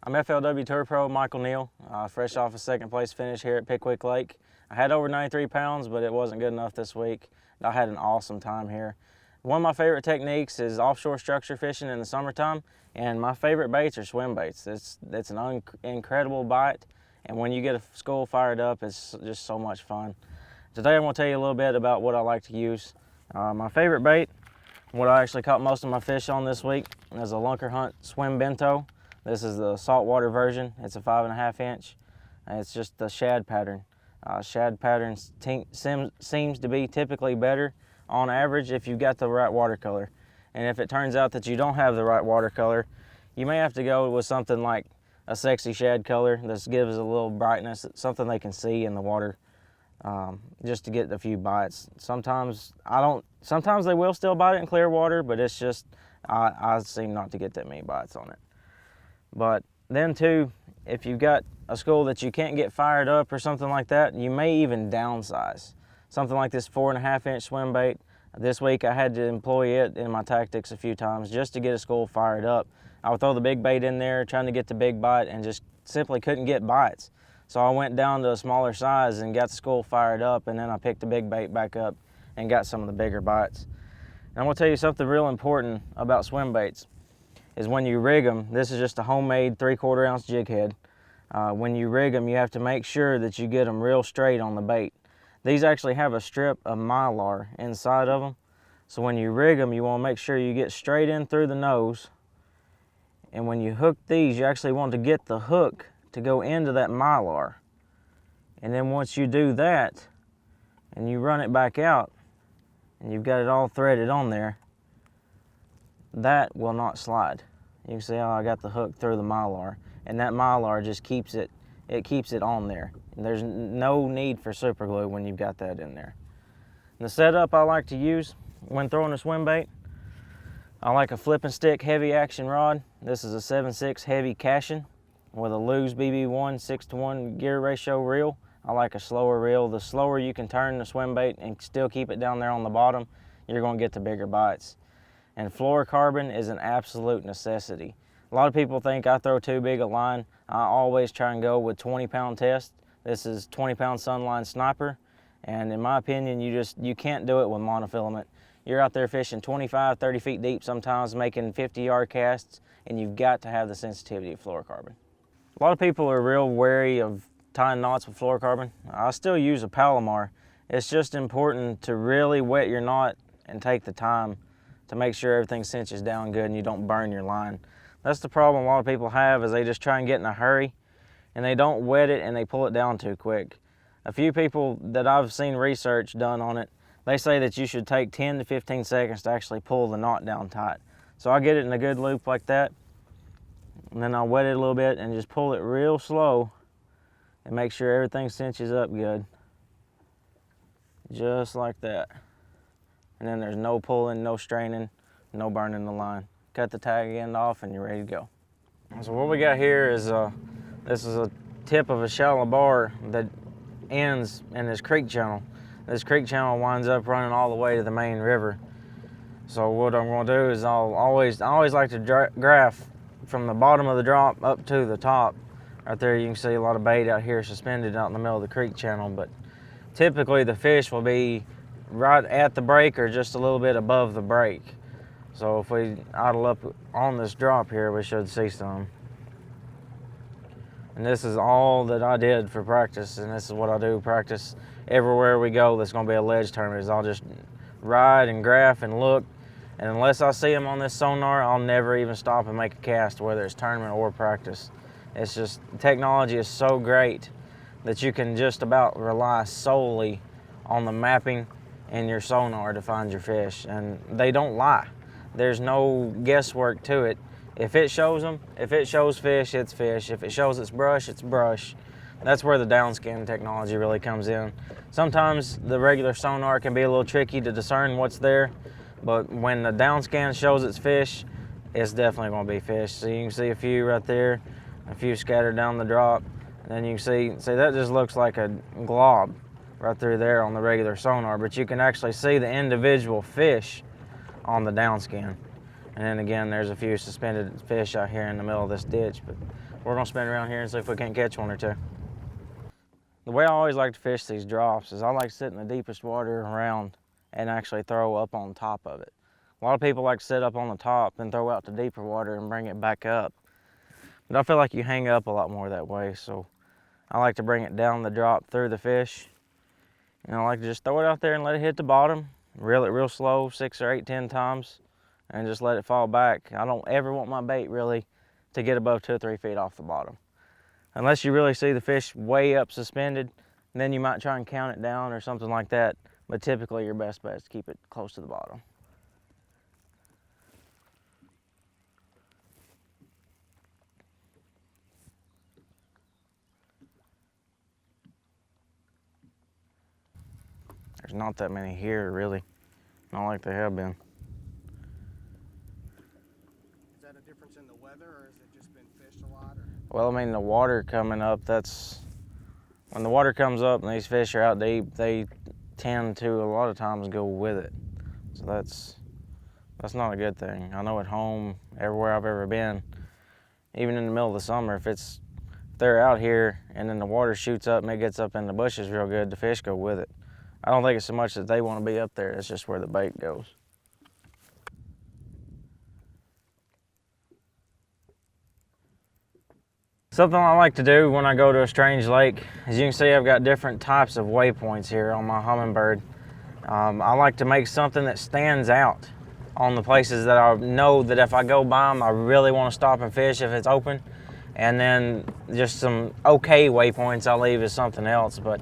I'm FLW Tour Pro Michael Neal, fresh off a second place finish here at Pickwick Lake. I had over 93 pounds, but it wasn't good enough this week. I had an awesome time here. One of my favorite techniques is offshore structure fishing in the summertime, and my favorite baits are swim baits. It's an incredible bite, and when you get a school fired up, it's just so much fun. Today I'm going to tell you a little bit about what I like to use. My favorite bait, what I actually caught most of my fish on this week, is a Lunkerhunt swimbaits. This is the saltwater version. It's a 5.5 inch. It's just the shad pattern. Shad patterns seems to be typically better on average if you've got the right watercolor. And if it turns out that you don't have the right watercolor, you may have to go with something like a sexy shad color that gives a little brightness, something they can see in the water, just to get a few bites. Sometimes they will still bite it in clear water, but it's just, I seem not to get that many bites on it. But then too, if you've got a school that you can't get fired up or something like that, you may even downsize. Something like this 4.5 inch swim bait. This week I had to employ it in my tactics a few times just to get a school fired up. I would throw the big bait in there trying to get the big bite and just simply couldn't get bites. So I went down to a smaller size and got the school fired up, and then I picked the big bait back up and got some of the bigger bites. And I'm gonna tell you something real important about swim baits. Is when you rig them, this is just a homemade 3/4 ounce jig head. When you rig them, you have to make sure that you get them real straight on the bait. These actually have a strip of mylar inside of them. So when you rig them, you want to make sure you get straight in through the nose. And when you hook these, you actually want to get the hook to go into that mylar. And then once you do that, and you run it back out, and you've got it all threaded on there, that will not slide. You can see how I got the hook through the mylar, and that mylar just keeps it on there. And there's no need for super glue when you've got that in there. And the setup I like to use when throwing a swim bait, I like a flip and stick heavy action rod. This is a 7/6 heavy Cashin with a Lew's BB1 6:1 gear ratio reel. I like a slower reel. The slower you can turn the swim bait and still keep it down there on the bottom, you're going to get the bigger bites. And fluorocarbon is an absolute necessity. A lot of people think I throw too big a line. I always try and go with 20-pound test. This is 20-pound Sunline Sniper, and in my opinion, you can't do it with monofilament. You're out there fishing 25, 30 feet deep sometimes, making 50-yard casts, and you've got to have the sensitivity of fluorocarbon. A lot of people are real wary of tying knots with fluorocarbon. I still use a Palomar. It's just important to really wet your knot and take the time to make sure everything cinches down good and you don't burn your line. That's the problem a lot of people have, is they just try and get in a hurry and they don't wet it and they pull it down too quick. A few people that I've seen research done on it, they say that you should take 10 to 15 seconds to actually pull the knot down tight. So I get it in a good loop like that, and then I'll wet it a little bit and just pull it real slow and make sure everything cinches up good. Just like that. And then there's no pulling, no straining, no burning the line. Cut the tag end off and you're ready to go. So what we got here is, this is a tip of a shallow bar that ends in this creek channel. This creek channel winds up running all the way to the main river. So what I'm gonna do is I always like to graph from the bottom of the drop up to the top. Right there you can see a lot of bait out here suspended out in the middle of the creek channel, but typically the fish will be right at the break or just a little bit above the break. So if we idle up on this drop here, we should see some. And this is all that I did for practice, and this is what I do practice everywhere we go that's going to be a ledge tournament. Is I'll just ride and graph and look, and unless I see them on this sonar, I'll never even stop and make a cast, whether it's tournament or practice. It's just, technology is so great that you can just about rely solely on the mapping and your sonar to find your fish, and they don't lie. There's no guesswork to it. If it shows them, if it shows fish, it's fish. If it shows it's brush, it's brush. That's where the downscan technology really comes in. Sometimes the regular sonar can be a little tricky to discern what's there, but when the downscan shows it's fish, it's definitely going to be fish. So you can see a few right there, a few scattered down the drop, and then you can see that just looks like a glob right through there on the regular sonar, but you can actually see the individual fish on the downscan. And then again, there's a few suspended fish out here in the middle of this ditch, but We're gonna spin around here and see if we can't catch one or two. The way I always like to fish these drops is I like to sit in the deepest water around and actually throw up on top of it. A lot of people like to sit up on the top and throw out to deeper water and bring it back up. But I feel like you hang up a lot more that way, so I like to bring it down the drop through the fish. And I like to just throw it out there and let it hit the bottom, reel it real slow, 6 or 8, 10 times, and just let it fall back. I don't ever want my bait really to get above 2 or 3 feet off the bottom. Unless you really see the fish way up suspended, then you might try and count it down or something like that. But typically your best bet is to keep it close to the bottom. There's not that many here really, not like they have been. Is that a difference in the weather, or has it just been fished a lot? Or? Well, I mean, the water coming up, when the water comes up and these fish are out deep, they tend to a lot of times go with it. So that's not a good thing. I know at home, everywhere I've ever been, even in the middle of the summer, if they're out here and then the water shoots up and it gets up in the bushes real good, the fish go with it. I don't think it's so much that they want to be up there, it's just where the bait goes. Something I like to do when I go to a strange lake, as you can see, I've got different types of waypoints here on my Humminbird. I like to make something that stands out on the places that I know that if I go by them, I really want to stop and fish if it's open. And then just some okay waypoints I leave as something else. But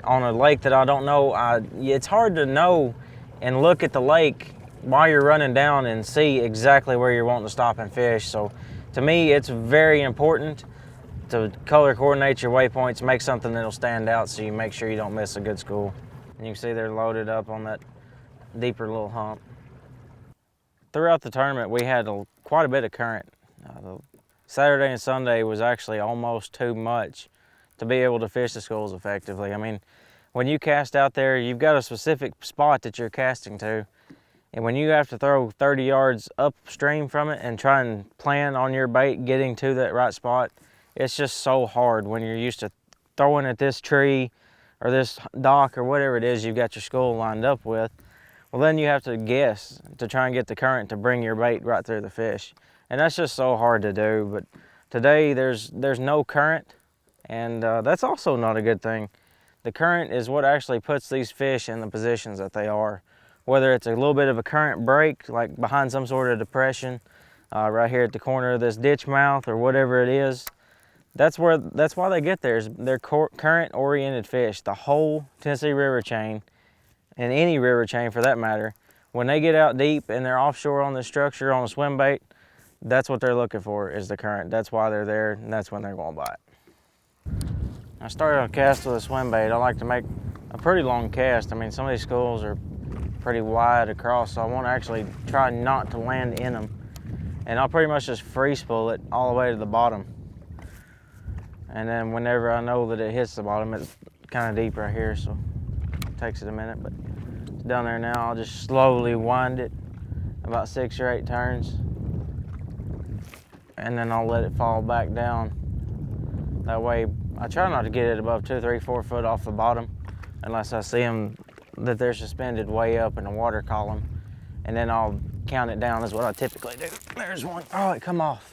on a lake that I don't know, it's hard to know and look at the lake while you're running down and see exactly where you're wanting to stop and fish. So to me, it's very important to color coordinate your waypoints, make something that'll stand out so you make sure you don't miss a good school. And you can see they're loaded up on that deeper little hump. Throughout the tournament, we had quite a bit of current. Saturday and Sunday was actually almost too much to be able to fish the schools effectively. I mean, when you cast out there, you've got a specific spot that you're casting to. And when you have to throw 30 yards upstream from it and try and plan on your bait getting to that right spot, it's just so hard when you're used to throwing at this tree or this dock or whatever it is you've got your school lined up with. Well, then you have to guess to try and get the current to bring your bait right through the fish. And that's just so hard to do. But today there's no current, and that's also not a good thing. The current is what actually puts these fish in the positions that they are. Whether it's a little bit of a current break, like behind some sort of depression, right here at the corner of this ditch mouth or whatever it is, that's why they get there. They're current-oriented fish. The whole Tennessee River chain, and any river chain for that matter, when they get out deep and they're offshore on the structure on a swim bait, that's what they're looking for, is the current. That's why they're there, and that's when they're going to bite. I started a cast with a swim bait. I like to make a pretty long cast. I mean, some of these schools are pretty wide across, so I want to actually try not to land in them. And I'll pretty much just free spool it all the way to the bottom. And then whenever I know that it hits the bottom, it's kind of deep right here, so it takes it a minute, but it's down there now. I'll just slowly wind it about 6 or 8 turns, and then I'll let it fall back down. That way, I try not to get it above 2, 3, 4 foot off the bottom, unless I see them that they're suspended way up in the water column, and then I'll count it down is what I typically do. There's one. Oh, it come off.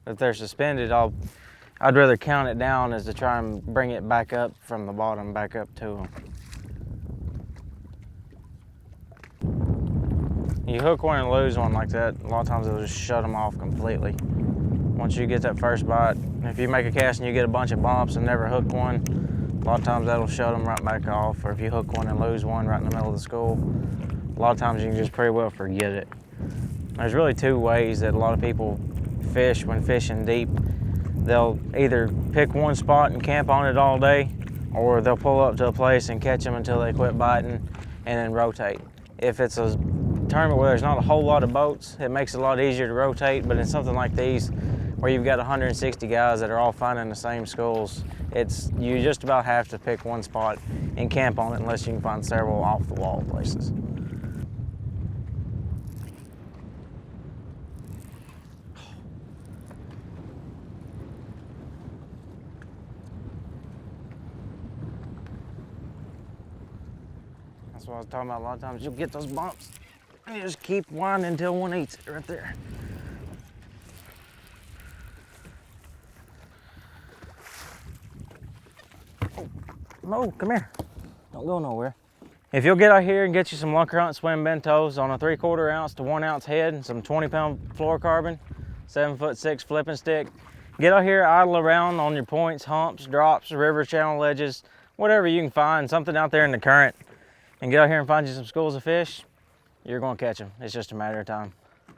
If they're suspended, I'd rather count it down as to try and bring it back up from the bottom, back up to them. You hook one and lose one like that, a lot of times it'll just shut them off completely. Once you get that first bite, if you make a cast and you get a bunch of bumps and never hook one, a lot of times that'll shut them right back off. Or if you hook one and lose one right in the middle of the school, a lot of times you can just pretty well forget it. There's really 2 ways that a lot of people fish when fishing deep. They'll either pick one spot and camp on it all day, or they'll pull up to a place and catch them until they quit biting and then rotate. If it's a tournament where there's not a whole lot of boats, it makes it a lot easier to rotate, but in something like these where you've got 160 guys that are all finding the same schools, you just about have to pick one spot and camp on it unless you can find several off the wall places. That's what I was talking about. A lot of times you'll get those bumps and you just keep winding until one eats it right there. Oh, no, come here. Don't go nowhere. If you'll get out here and get you some Lunkerhunt swim bentos on a 3/4 ounce to 1 ounce head and some 20-pound fluorocarbon, 7'6" flipping stick, get out here, idle around on your points, humps, drops, river channel ledges, whatever you can find, something out there in the current, and get out here and find you some schools of fish, you're gonna catch them. It's just a matter of time.